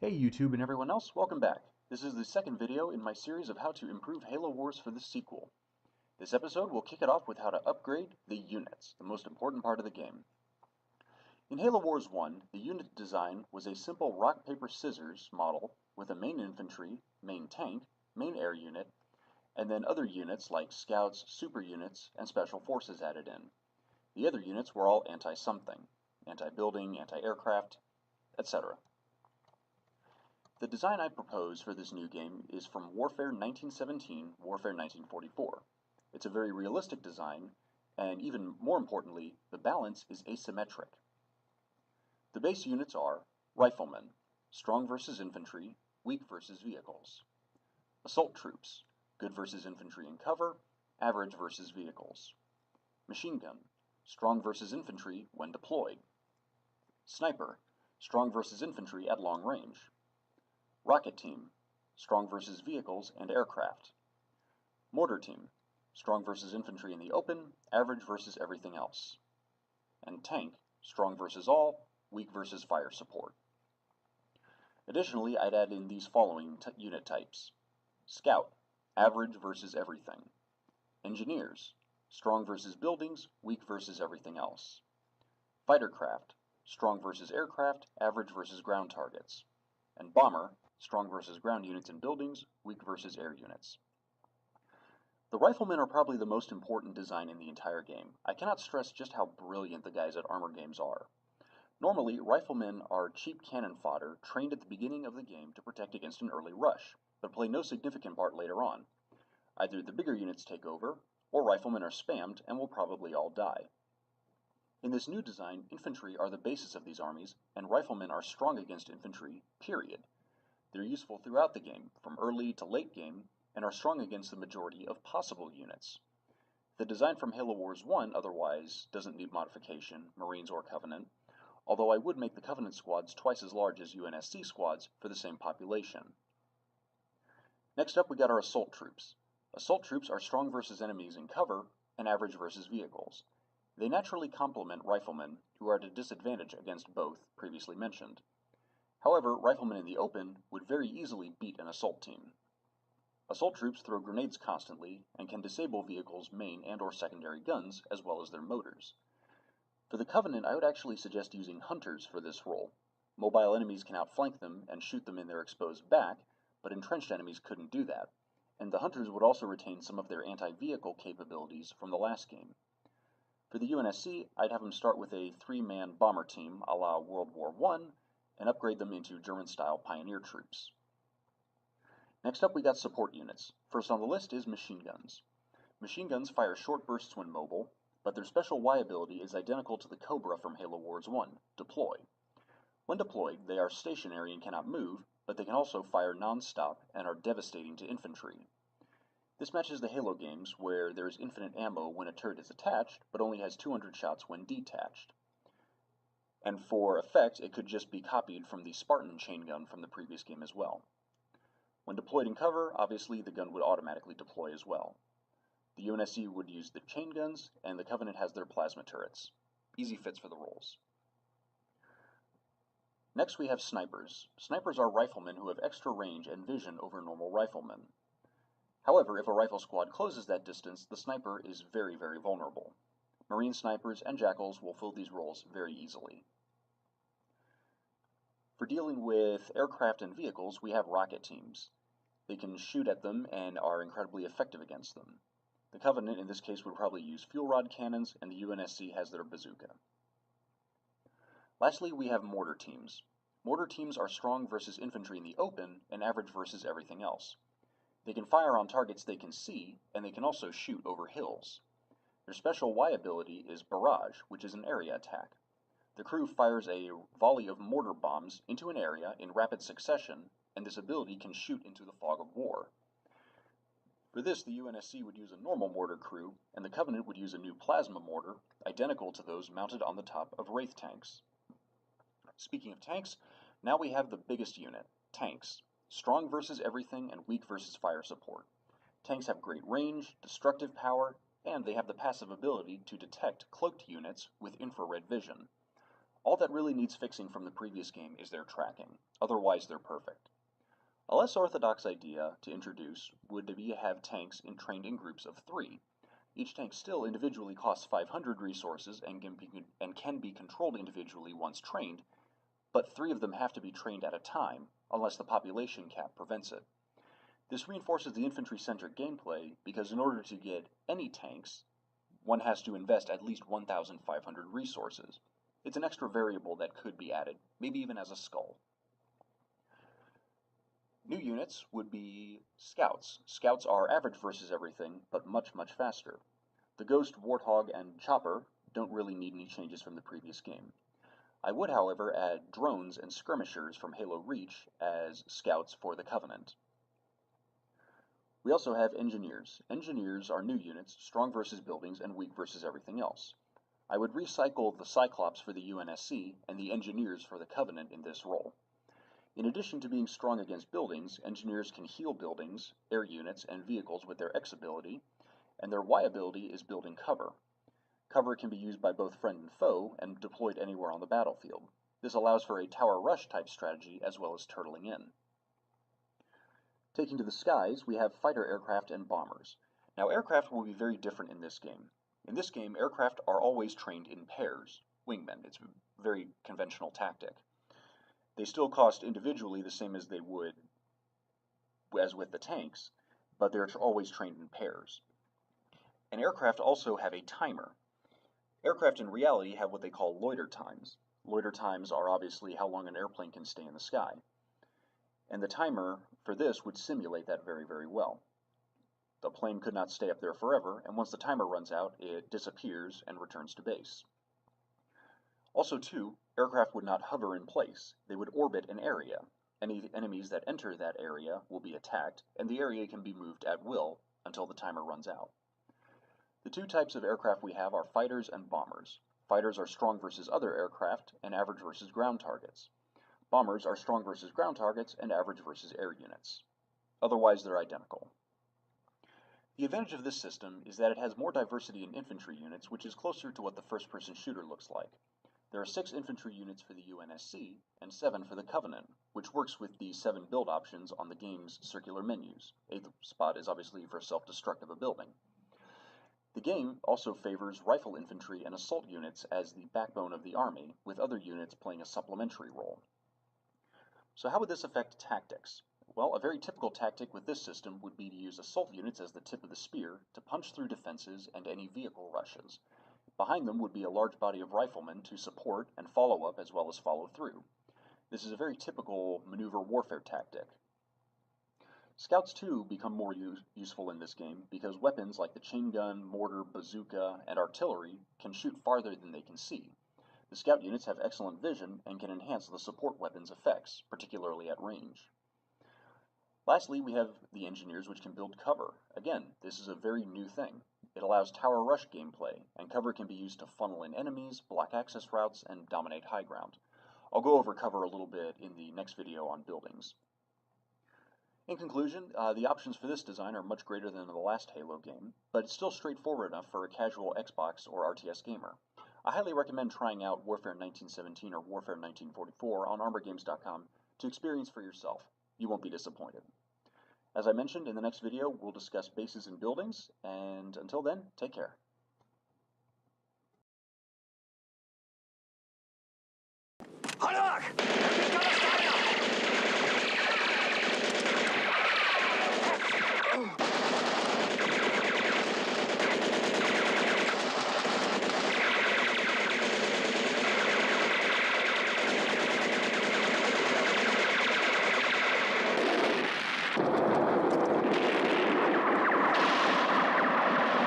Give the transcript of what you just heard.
Hey YouTube and everyone else, welcome back. This is the second video in my series of how to improve Halo Wars for the sequel. This episode will kick it off with how to upgrade the units, the most important part of the game. In Halo Wars 1, the unit design was a simple rock, paper, scissors model with a main infantry, main tank, main air unit, and then other units like scouts, super units, and special forces added in. The other units were all anti-something, anti-building, anti-aircraft, etc. The design I propose for this new game is from Warfare 1917, Warfare 1944. It's a very realistic design, and even more importantly, the balance is asymmetric. The base units are Riflemen, strong versus infantry, weak versus vehicles. Assault troops, good versus infantry in cover, average versus vehicles. Machine gun, strong versus infantry when deployed. Sniper, strong versus infantry at long range. Rocket team, strong versus vehicles and aircraft. Mortar team, strong versus infantry in the open, average versus everything else. And tank, strong versus all, weak versus fire support. Additionally, I'd add in these following unit types. Scout, average versus everything. Engineers, strong versus buildings, weak versus everything else. Fighter craft, strong versus aircraft, average versus ground targets. And bomber, strong versus ground units and buildings, weak versus air units. The riflemen are probably the most important design in the entire game. I cannot stress just how brilliant the guys at Armor Games are. Normally, riflemen are cheap cannon fodder trained at the beginning of the game to protect against an early rush, but play no significant part later on. Either the bigger units take over, or riflemen are spammed and will probably all die. In this new design, infantry are the basis of these armies, and riflemen are strong against infantry, period. They're useful throughout the game, from early to late game, and are strong against the majority of possible units. The design from Halo Wars 1 otherwise doesn't need modification, Marines or Covenant, although I would make the Covenant squads twice as large as UNSC squads for the same population. Next up we got our assault troops. Assault troops are strong versus enemies in cover, and average versus vehicles. They naturally complement riflemen, who are at a disadvantage against both, previously mentioned. However, riflemen in the open would very easily beat an assault team. Assault troops throw grenades constantly, and can disable vehicles' main and or secondary guns, as well as their motors. For the Covenant, I would actually suggest using hunters for this role. Mobile enemies can outflank them and shoot them in their exposed back, but entrenched enemies couldn't do that, and the hunters would also retain some of their anti-vehicle capabilities from the last game. For the UNSC, I'd have them start with a 3-man bomber team a la World War I, and upgrade them into German-style pioneer troops. Next up we got support units. First on the list is machine guns. Machine guns fire short bursts when mobile, but their special Y ability is identical to the Cobra from Halo Wars 1, deploy. When deployed, they are stationary and cannot move, but they can also fire non-stop and are devastating to infantry. This matches the Halo games where there is infinite ammo when a turret is attached, but only has 200 shots when detached. And for effect, it could just be copied from the Spartan chain gun from the previous game as well. When deployed in cover, obviously the gun would automatically deploy as well. The UNSC would use the chain guns, and the Covenant has their plasma turrets. Easy fits for the roles. Next we have snipers. Snipers are riflemen who have extra range and vision over normal riflemen. However, if a rifle squad closes that distance, the sniper is very, very vulnerable. Marine snipers and jackals will fill these roles very easily. For dealing with aircraft and vehicles, we have rocket teams. They can shoot at them and are incredibly effective against them. The Covenant in this case would probably use fuel rod cannons, and the UNSC has their bazooka. Lastly, we have mortar teams. Mortar teams are strong versus infantry in the open, and average versus everything else. They can fire on targets they can see, and they can also shoot over hills. Their special Y ability is Barrage, which is an area attack. The crew fires a volley of mortar bombs into an area in rapid succession, and this ability can shoot into the fog of war. For this, the UNSC would use a normal mortar crew, and the Covenant would use a new plasma mortar, identical to those mounted on the top of Wraith tanks. Speaking of tanks, now we have the biggest unit, tanks. Strong versus everything and weak versus fire support. Tanks have great range, destructive power, and they have the passive ability to detect cloaked units with infrared vision. All that really needs fixing from the previous game is their tracking, otherwise they're perfect. A less orthodox idea to introduce would be to have tanks trained in groups of 3. Each tank still individually costs 500 resources and can be controlled individually once trained, but 3 of them have to be trained at a time, unless the population cap prevents it. This reinforces the infantry-centric gameplay because in order to get any tanks, one has to invest at least 1,500 resources. It's an extra variable that could be added, maybe even as a skull. New units would be Scouts. Scouts are average versus everything, but much, much faster. The Ghost, Warthog, and Chopper don't really need any changes from the previous game. I would, however, add Drones and Skirmishers from Halo Reach as Scouts for the Covenant. We also have Engineers. Engineers are new units, strong versus buildings and weak versus everything else. I would recycle the Cyclops for the UNSC and the Engineers for the Covenant in this role. In addition to being strong against buildings, Engineers can heal buildings, air units, and vehicles with their X ability, and their Y ability is building cover. Cover can be used by both friend and foe and deployed anywhere on the battlefield. This allows for a tower rush type strategy as well as turtling in. Taking to the skies, we have fighter aircraft and bombers. Now aircraft will be very different in this game. In this game, aircraft are always trained in pairs, wingmen. It's a very conventional tactic. They still cost individually the same as they would as with the tanks, but they're always trained in pairs. And aircraft also have a timer. Aircraft in reality have what they call loiter times. Loiter times are obviously how long an airplane can stay in the sky. And the timer for this would simulate that very, very well. The plane could not stay up there forever, and once the timer runs out, it disappears and returns to base. Also, too, aircraft would not hover in place. They would orbit an area. Any enemies that enter that area will be attacked, and the area can be moved at will until the timer runs out. The 2 types of aircraft we have are fighters and bombers. Fighters are strong versus other aircraft and average versus ground targets. Bombers are strong versus ground targets and average versus air units. Otherwise, they're identical. The advantage of this system is that it has more diversity in infantry units, which is closer to what the first-person shooter looks like. There are 6 infantry units for the UNSC and 7 for the Covenant, which works with the 7 build options on the game's circular menus. 8th spot is obviously for self-destruct of a building. The game also favors rifle infantry and assault units as the backbone of the army, with other units playing a supplementary role. So how would this affect tactics? Well, a very typical tactic with this system would be to use assault units as the tip of the spear to punch through defenses and any vehicle rushes. Behind them would be a large body of riflemen to support and follow up as well as follow through. This is a very typical maneuver warfare tactic. Scouts too become more useful in this game because weapons like the chain gun, mortar, bazooka, and artillery can shoot farther than they can see. The scout units have excellent vision and can enhance the support weapons' effects, particularly at range. Lastly, we have the engineers, which can build cover. Again, this is a very new thing. It allows tower rush gameplay, and cover can be used to funnel in enemies, block access routes, and dominate high ground. I'll go over cover a little bit in the next video on buildings. In conclusion, the options for this design are much greater than the last Halo game, but it's still straightforward enough for a casual Xbox or RTS gamer. I highly recommend trying out Warfare 1917 or Warfare 1944 on ArmorGames.com to experience for yourself. You won't be disappointed. As I mentioned, in the next video, we'll discuss bases and buildings, and until then, take care.